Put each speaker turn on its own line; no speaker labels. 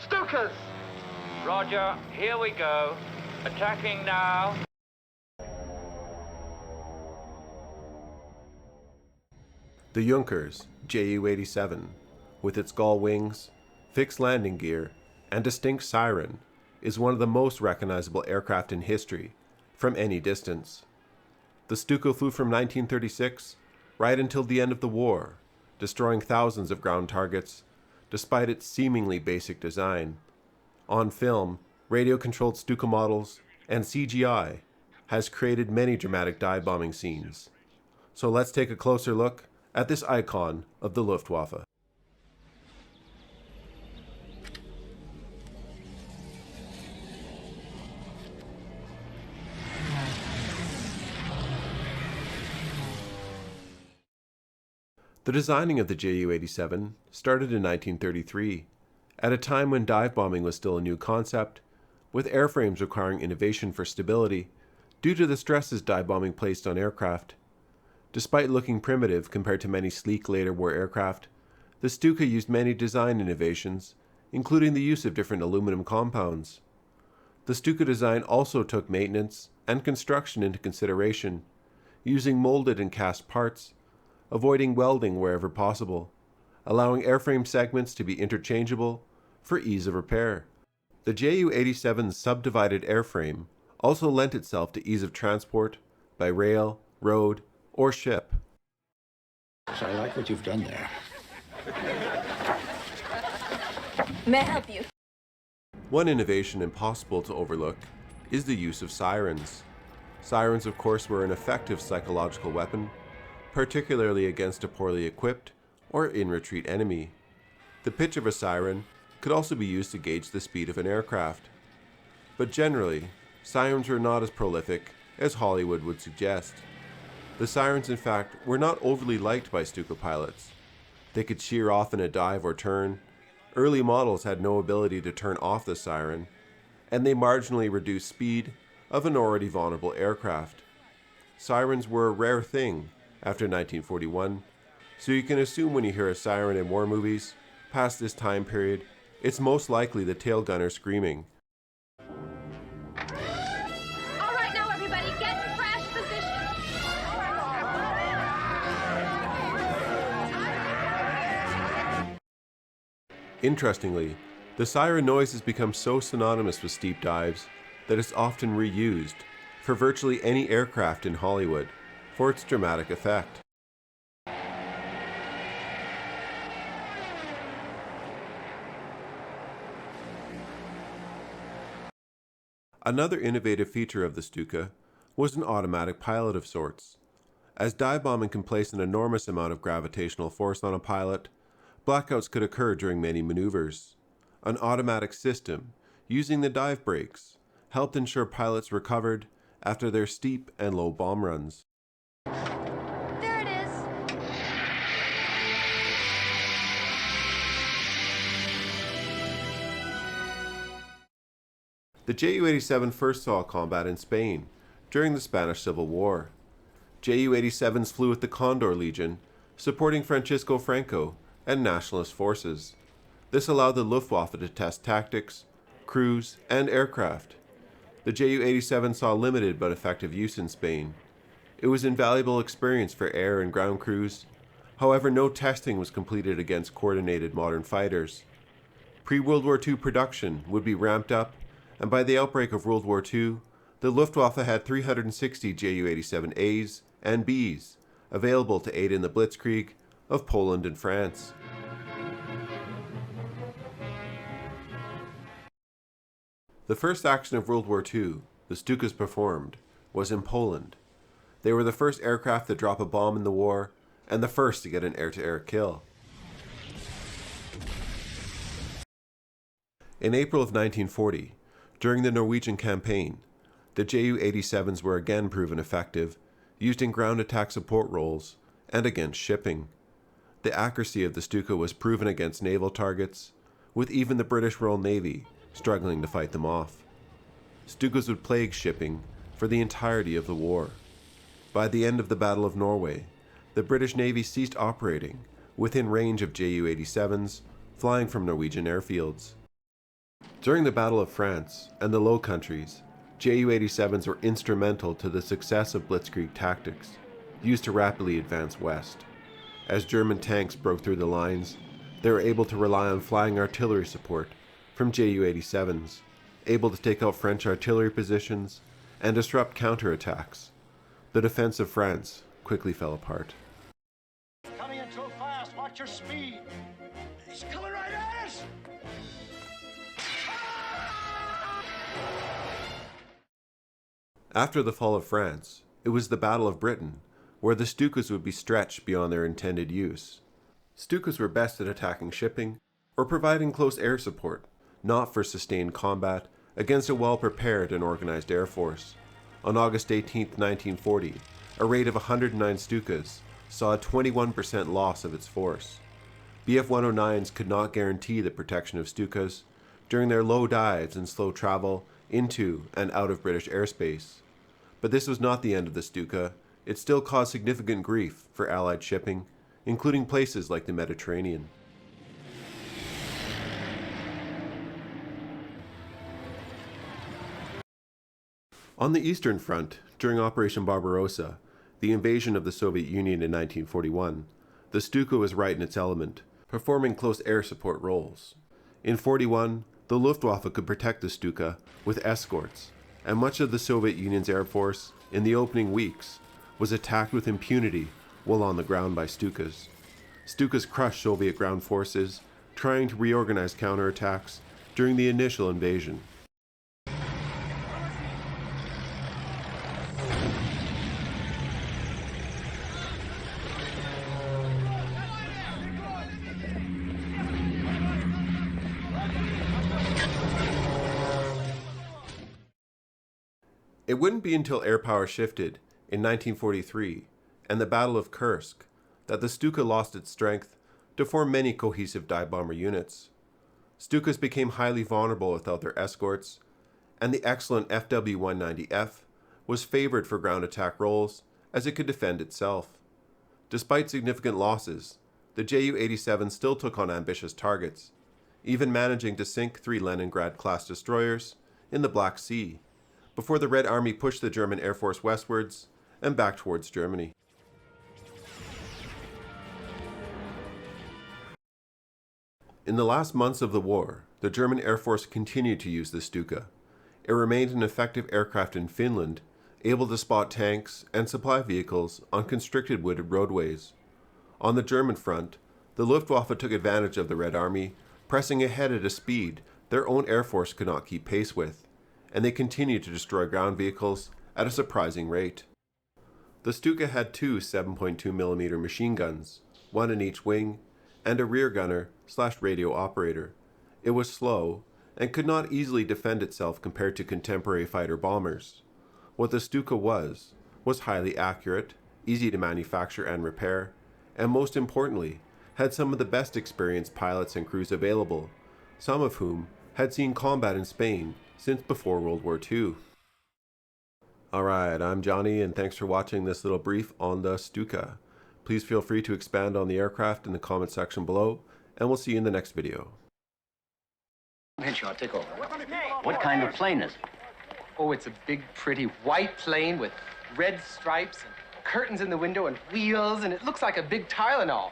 Stukas!
Roger, here we go. Attacking now.
The Junkers Ju-87, with its gull wings, fixed landing gear, and distinct siren, is one of the most recognizable aircraft in history, from any distance. The Stuka flew from 1936 right until the end of the war, destroying thousands of ground targets, despite its seemingly basic design. On film, radio-controlled Stuka models, and CGI has created many dramatic dive bombing scenes. So let's take a closer look at this icon of the Luftwaffe. The designing of the Ju-87 started in 1933, at a time when dive bombing was still a new concept, with airframes requiring innovation for stability due to the stresses dive bombing placed on aircraft. Despite looking primitive compared to many sleek later war aircraft, the Stuka used many design innovations, including the use of different aluminum compounds. The Stuka design also took maintenance and construction into consideration, using molded and cast parts, avoiding welding wherever possible, allowing airframe segments to be interchangeable for ease of repair. The Ju-87's subdivided airframe also lent itself to ease of transport by rail, road, or ship.
So I like what you've done there.
May I help you?
One innovation impossible to overlook is the use of sirens. Sirens, of course, were an effective psychological weapon, particularly against a poorly equipped or in-retreat enemy. The pitch of a siren could also be used to gauge the speed of an aircraft. But generally, sirens were not as prolific as Hollywood would suggest. The sirens, in fact, were not overly liked by Stuka pilots. They could shear off in a dive or turn. Early models had no ability to turn off the siren, and they marginally reduced speed of an already vulnerable aircraft. Sirens were a rare thing after 1941, so you can assume when you hear a siren in war movies, past this time period, it's most likely the tail gunner screaming.
All right, now everybody, get in crash position.
Interestingly, the siren noise has become so synonymous with steep dives that it's often reused for virtually any aircraft in Hollywood for its dramatic effect. Another innovative feature of the Stuka was an automatic pilot of sorts. As dive bombing can place an enormous amount of gravitational force on a pilot, blackouts could occur during many maneuvers. An automatic system, using the dive brakes, helped ensure pilots recovered after their steep and low bomb runs.
There it is.
The Ju-87 first saw combat in Spain during the Spanish Civil War. Ju-87s flew with the Condor Legion, supporting Francisco Franco and nationalist forces. This allowed the Luftwaffe to test tactics, crews, and aircraft. The Ju-87 saw limited but effective use in Spain. It was invaluable experience for air and ground crews. However, no testing was completed against coordinated modern fighters. Pre-World War II production would be ramped up, and by the outbreak of World War II, the Luftwaffe had 360 Ju-87As and Bs available to aid in the blitzkrieg of Poland and France. The first action of World War II the Stukas performed was in Poland. They were the first aircraft to drop a bomb in the war and the first to get an air-to-air kill. In April of 1940, during the Norwegian Campaign, the Ju-87s were again proven effective, used in ground attack support roles and against shipping. The accuracy of the Stuka was proven against naval targets, with even the British Royal Navy struggling to fight them off. Stukas would plague shipping for the entirety of the war. By the end of the Battle of Norway, the British Navy ceased operating within range of Ju-87s flying from Norwegian airfields. During the Battle of France and the Low Countries, Ju-87s were instrumental to the success of blitzkrieg tactics, used to rapidly advance west. As German tanks broke through the lines, they were able to rely on flying artillery support from Ju-87s, able to take out French artillery positions and disrupt counterattacks. The defense of France quickly fell apart.
Coming in too fast. Watch your speed. He's coming right at us.
After the fall of France, it was the Battle of Britain, where the Stukas would be stretched beyond their intended use. Stukas were best at attacking shipping or providing close air support, not for sustained combat against a well-prepared and organized air force. On August 18, 1940, a raid of 109 Stukas saw a 21% loss of its force. Bf-109s could not guarantee the protection of Stukas during their low dives and slow travel into and out of British airspace. But this was not the end of the Stuka. It still caused significant grief for Allied shipping, including places like the Mediterranean. On the Eastern Front, during Operation Barbarossa, the invasion of the Soviet Union in 1941, the Stuka was right in its element, performing close air support roles. In 1941, the Luftwaffe could protect the Stuka with escorts, and much of the Soviet Union's air force, in the opening weeks, was attacked with impunity while on the ground by Stukas. Stukas crushed Soviet ground forces, trying to reorganize counterattacks during the initial invasion. It wouldn't be until air power shifted in 1943 and the Battle of Kursk that the Stuka lost its strength to form many cohesive dive bomber units. Stukas became highly vulnerable without their escorts, and the excellent FW-190F was favored for ground attack roles as it could defend itself. Despite significant losses, the Ju-87 still took on ambitious targets, even managing to sink 3 Leningrad-class destroyers in the Black Sea, before the Red Army pushed the German Air Force westwards and back towards Germany. In the last months of the war, the German Air Force continued to use the Stuka. It remained an effective aircraft in Finland, able to spot tanks and supply vehicles on constricted wooded roadways. On the German front, the Luftwaffe took advantage of the Red Army, pressing ahead at a speed their own air force could not keep pace with, and they continued to destroy ground vehicles at a surprising rate. The Stuka had 2 7.2mm machine guns, one in each wing, and a rear gunner/radio operator. It was slow and could not easily defend itself compared to contemporary fighter bombers. What the Stuka was highly accurate, easy to manufacture and repair, and most importantly, had some of the best experienced pilots and crews available, some of whom had seen combat in Spain since before World War II. Alright, I'm Johnny, and thanks for watching this little brief on the Stuka. Please feel free to expand on the aircraft in the comment section below, and we'll see you in the next video.
Henshaw, take over.
What kind of plane is it?
Oh, it's a big, pretty white plane with red stripes and curtains in the window and wheels, and it looks like a big Tylenol.